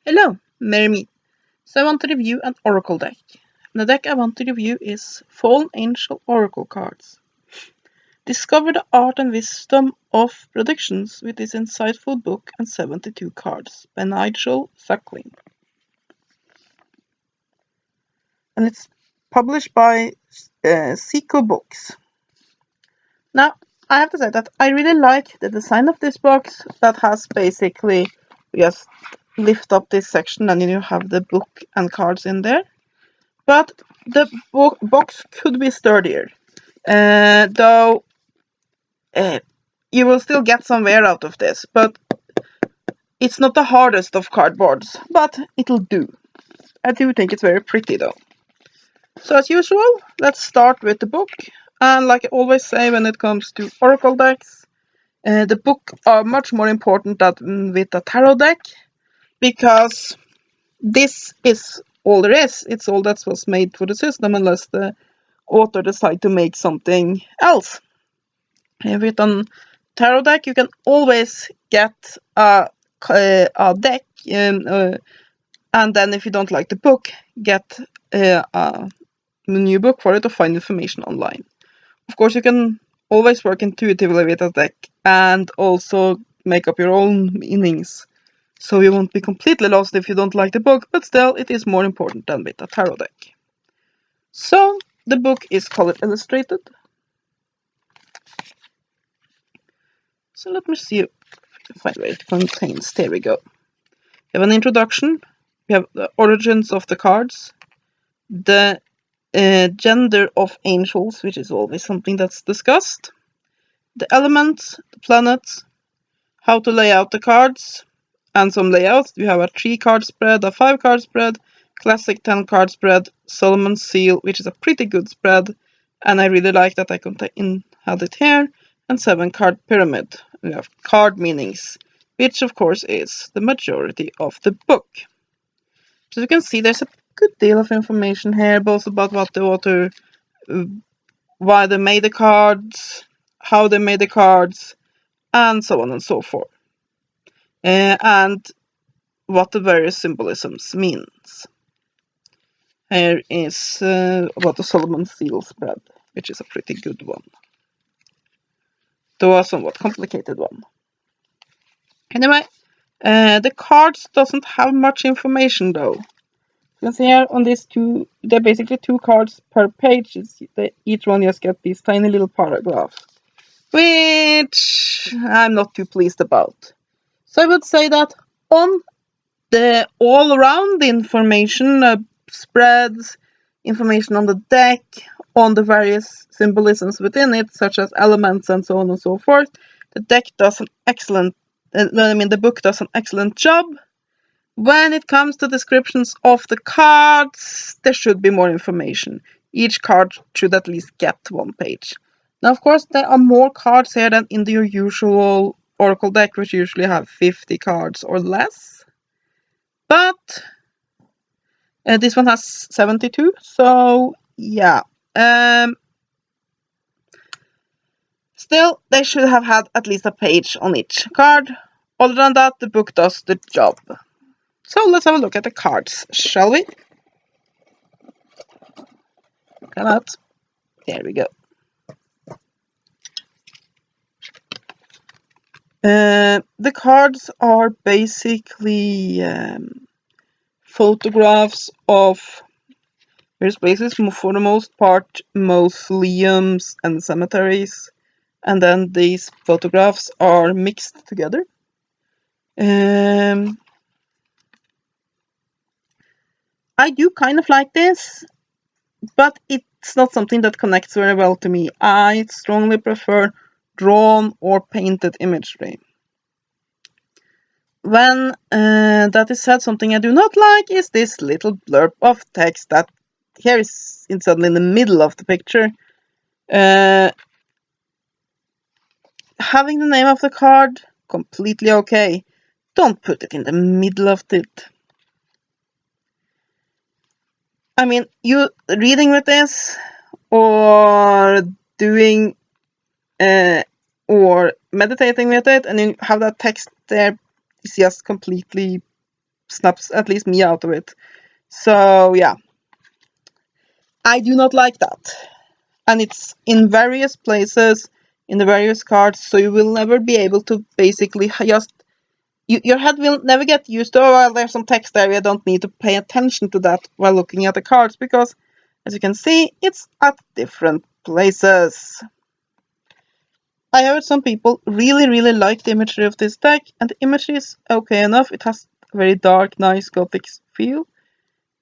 Hello, merry me. So I want to review an oracle deck. And the deck I want to review is Fallen Angel Oracle cards. Discover the art and wisdom of predictions with this insightful book and 72 cards by Nigel Suckling. And it's published by Seco Books. Now, I have to say that I really like the design of this box that has basically just lift up this section and you have the book and cards in there. But the box could be sturdier, though you will still get some wear out of this, but it's not the hardest of cardboards, but it'll do. I do think it's very pretty though. So as usual, let's start with the book. And like I always say when it comes to oracle decks, the book are much more important than with a tarot deck, because this is all there is. It's all that was made for the system, unless the author decide to make something else. With a tarot deck, you can always get a deck, and then if you don't like the book, get a new book for it or find information online. Of course, you can always work intuitively with a deck and also make up your own meanings, so you won't be completely lost if you don't like the book, but still, it is more important than with a tarot deck. So, the book is color illustrated. So let me see if I can find where it contains. There we go. We have an introduction. We have the origins of the cards. The gender of angels, which is always something that's discussed. The elements, the planets, how to lay out the cards, and some layouts. We have a 3-card spread, a 5-card spread, classic 10-card spread, Solomon's Seal, which is a pretty good spread, and I really like that I had it here, and 7-card pyramid. We have card meanings, which of course is the majority of the book. So you can see there's a good deal of information here, both about what the author, why they made the cards, how they made the cards, and so on and so forth. And what the various symbolisms means. Here is about the Solomon Seal spread, which is a pretty good one, though a somewhat complicated one. Anyway, the cards doesn't have much information though. You can see here on these two, they're basically 2 cards per page. Each one just get these tiny little paragraphs, which I'm not too pleased about. So I would say that on the all-around information, spreads, information on the deck, on the various symbolisms within it, such as elements and so on and so forth, the deck does an excellent, the book does an excellent job. When it comes to descriptions of the cards, there should be more information. Each card should at least get 1 page. Now, of course, there are more cards here than in your usual Oracle deck, which usually have 50 cards or less. But this one has 72, so yeah. Still, they should have had at least a page on each card. Other than that, the book does the job. So let's have a look at the cards, shall we? Come out. There we go. The cards are basically photographs of various places, for the most part, mausoleums and cemeteries, and then these photographs are mixed together. I do kind of like this, but it's not something that connects very well to me. I strongly prefer drawn or painted imagery. When that is said, something I do not like is this little blurb of text that here is suddenly in the middle of the picture. Having the name of the card, completely okay. Don't put it in the middle of it. I mean, you reading with this or doing or meditating with it, and you have that text there, is just completely snaps at least me out of it. So yeah, I do not like that. And it's in various places, in the various cards, so you will never be able to basically just... your head will never get used to, oh, well, there's some text there, you don't need to pay attention to that while looking at the cards, because, as you can see, it's at different places. I heard some people really like the imagery of this deck, and the imagery is okay enough. It has a very dark, nice gothic feel,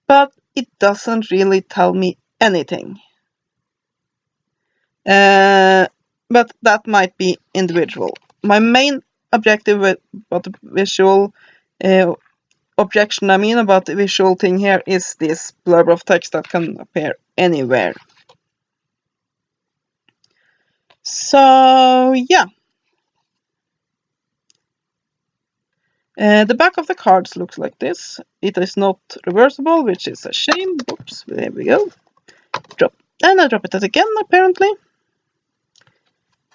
but it doesn't really tell me anything. But that might be individual. My main objective about the visual objection, about the visual thing here, is this blurb of text that can appear anywhere. So yeah. The back of the cards looks like this. It is not reversible, which is a shame. Oops, there we go. Drop. And I drop it again, apparently.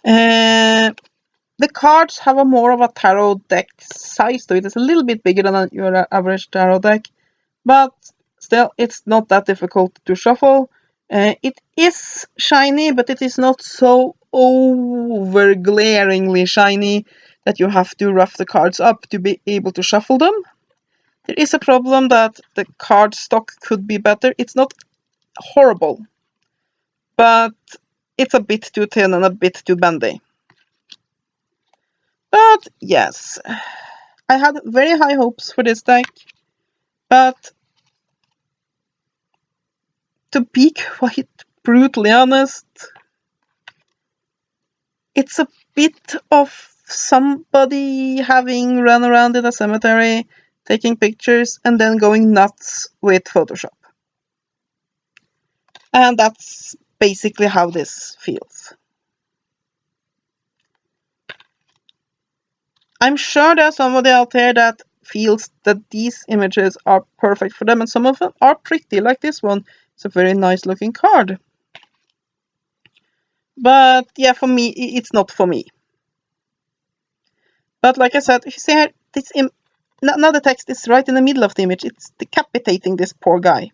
The cards have a more of a tarot deck size to it. It's a little bit bigger than your average tarot deck, but still, it's not that difficult to shuffle. It is shiny, but it is not so over glaringly shiny that you have to rough the cards up to be able to shuffle them. There is a problem that the card stock could be better. It's not horrible, but it's a bit too thin and a bit too bendy. But yes, I had very high hopes for this deck, but to be quite brutally honest, it's a bit of somebody having run around in a cemetery, taking pictures, and then going nuts with Photoshop. And that's basically how this feels. I'm sure there's somebody out there that feels that these images are perfect for them, and some of them are pretty, like this one. It's a very nice looking card. But yeah, for me, it's not for me. But like I said, if you see here, now the text is right in the middle of the image. It's decapitating this poor guy.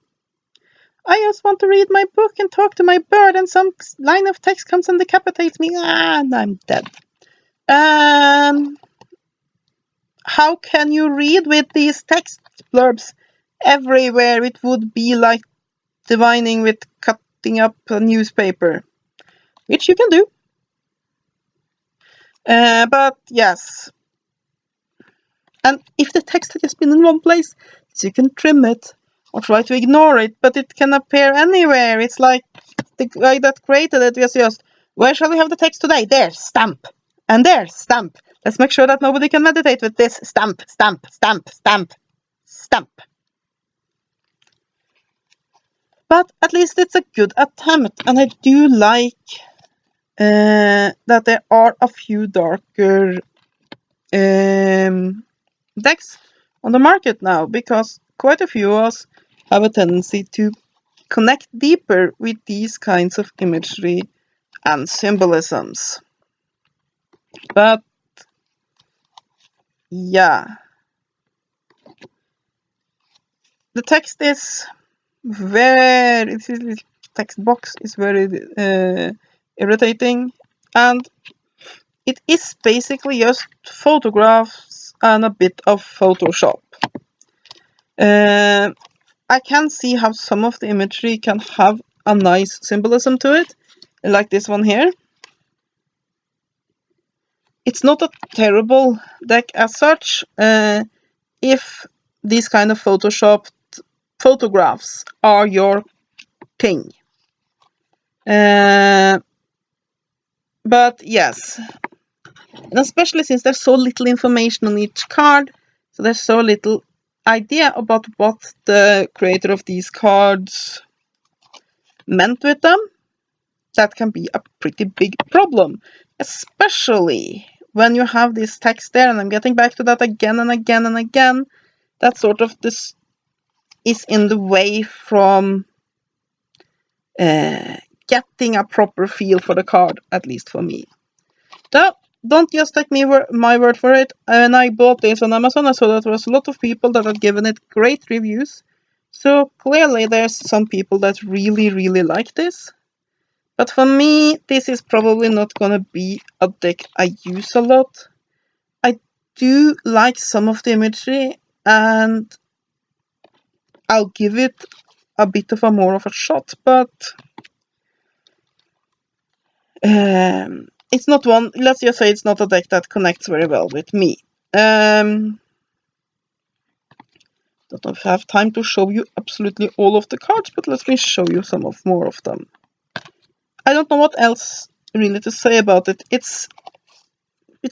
I just want to read my book and talk to my bird, and some line of text comes and decapitates me, and I'm dead. How can you read with these text blurbs everywhere? It would be like divining with cutting up a newspaper, which you can do. But yes. And if the text had just been in one place, so you can trim it or try to ignore it, but it can appear anywhere. It's like the guy that created it was just, where shall we have the text today? There, stamp. And there, stamp. Let's make sure that nobody can meditate with this. Stamp, stamp, stamp, stamp, stamp. But at least it's a good attempt, and I do like that there are a few darker decks on the market now, because quite a few of us have a tendency to connect deeper with these kinds of imagery and symbolisms. But yeah, the text is the text box is very irritating, and it is basically just photographs and a bit of Photoshop. I can see how some of the imagery can have a nice symbolism to it, like this one here. It's not a terrible deck as such, if these kind of photoshopped photographs are your thing. But yes, and especially since there's so little information on each card, so there's so little idea about what the creator of these cards meant with them, that can be a pretty big problem, especially when you have this text there, and I'm getting back to that again and again and again, that sort of this is in the way from getting a proper feel for the card, at least for me. So don't just take my word for it. When I bought this on Amazon, I saw that there was a lot of people that had given it great reviews. So clearly there's some people that really, really like this. But for me, this is probably not going to be a deck I use a lot. I do like some of the imagery, and I'll give it a bit of a more of a shot, but it's not one, let's just say it's not a deck that connects very well with me. Don't know if I have time to show you absolutely all of the cards, but let me show you some of more of them. I don't know what else really to say about it. It's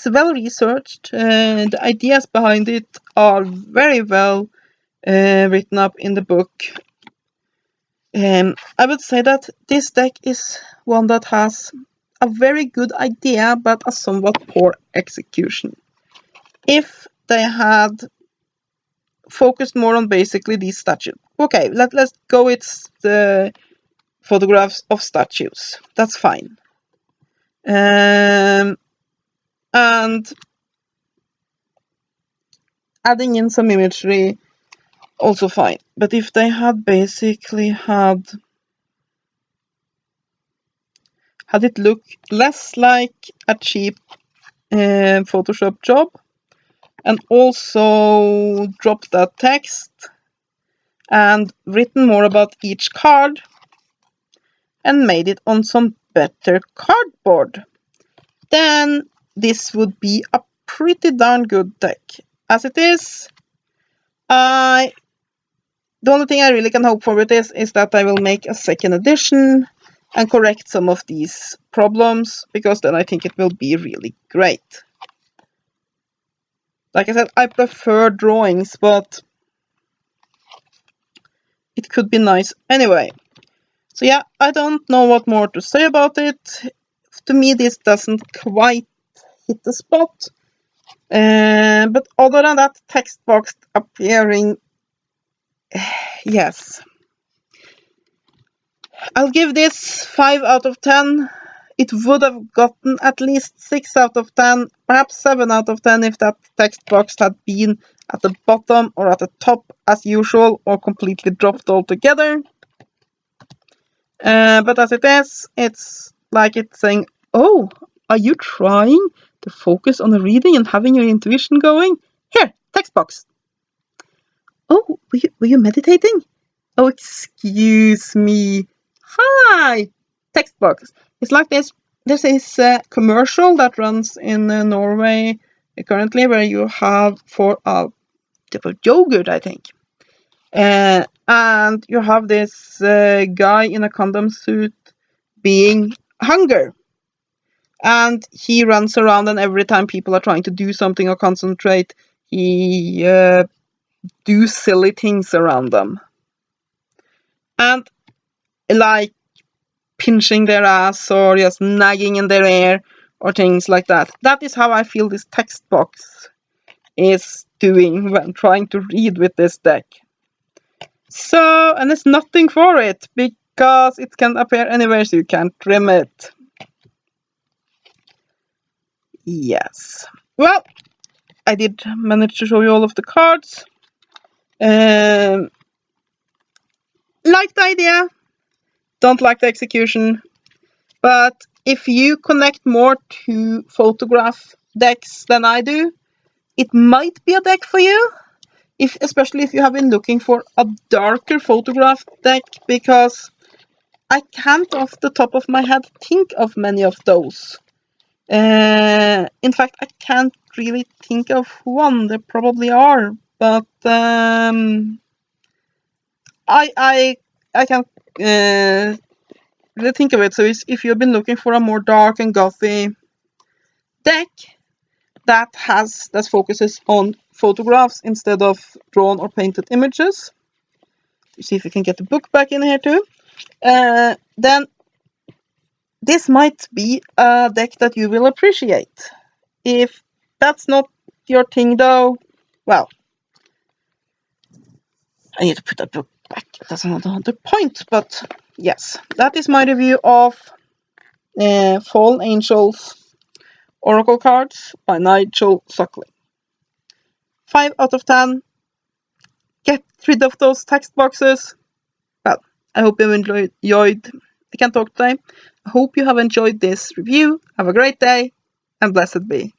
well researched. The ideas behind it are very well written up in the book. I would say that this deck is one that has a very good idea, but a somewhat poor execution. If they had focused more on basically these statues. Okay, let's go. It's the photographs of statues. That's fine. And adding in some imagery, also fine. But if they had basically had it look less like a cheap Photoshop job, and also dropped that text and written more about each card and made it on some better cardboard, then this would be a pretty darn good deck. As it is, the only thing I really can hope for with this is that I will make a second edition and correct some of these problems, because then I think it will be really great. Like I said, I prefer drawings, but it could be nice anyway. So yeah, I don't know what more to say about it. To me, this doesn't quite hit the spot. But other than that text box appearing, yes. I'll give this 5 out of 10. It would have gotten at least 6 out of 10, perhaps 7 out of 10 if that text box had been at the bottom or at the top as usual, or completely dropped altogether. But as it is, it's like it's saying, oh, are you trying to focus on the reading and having your intuition going? Here, text box. Oh, were you meditating? Oh, excuse me. Hi, text box. It's like this. This is a commercial that runs in Norway currently, where you have for a type of yogurt, I think. And you have this guy in a condom suit being hunger. And he runs around, and every time people are trying to do something or concentrate, he do silly things around them. And like pinching their ass or just nagging in their ear or things like that. That is how I feel this text box is doing when trying to read with this deck. So, and there's nothing for it because it can appear anywhere, so you can't trim it. Yes. Well, I did manage to show you all of the cards. Like the idea, don't like the execution. But if you connect more to photograph decks than I do, it might be a deck for you. Especially if you have been looking for a darker photograph deck, because I can't off the top of my head think of many of those. In fact, I can't really think of one. There probably are, but I can't really think of it. So if you've been looking for a more dark and gothy deck that focuses on photographs instead of drawn or painted images, see if we can get the book back in here too, then this might be a deck that you will appreciate. If that's not your thing though, well, I need to put that book back. That's another point, but yes, that is my review of Fallen Angels Oracle Cards by Nigel Suckling. 5 out of 10. Get rid of those text boxes. Well, I hope you enjoyed. I can't talk today. I hope you have enjoyed this review. Have a great day, and blessed be.